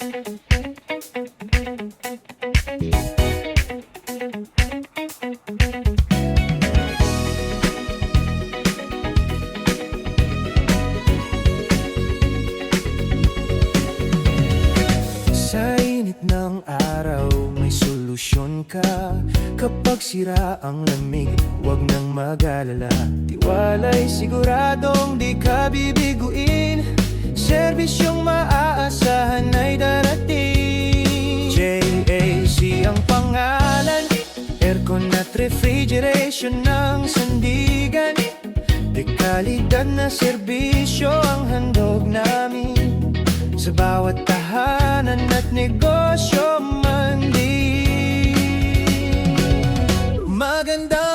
Sa init ng araw, may solusyon ka. Kapag sira ang lamig, huwag nang mag-alala. Tiwala'y siguradong di ka bibiguin. Serbisyong maaasahan ay darating. JAC ang pangalan, aircon at refrigeration ng sandigan. Dekalidad na serbisyo ang handog namin. Sa bawat tahanan at negosyo man din. Maganda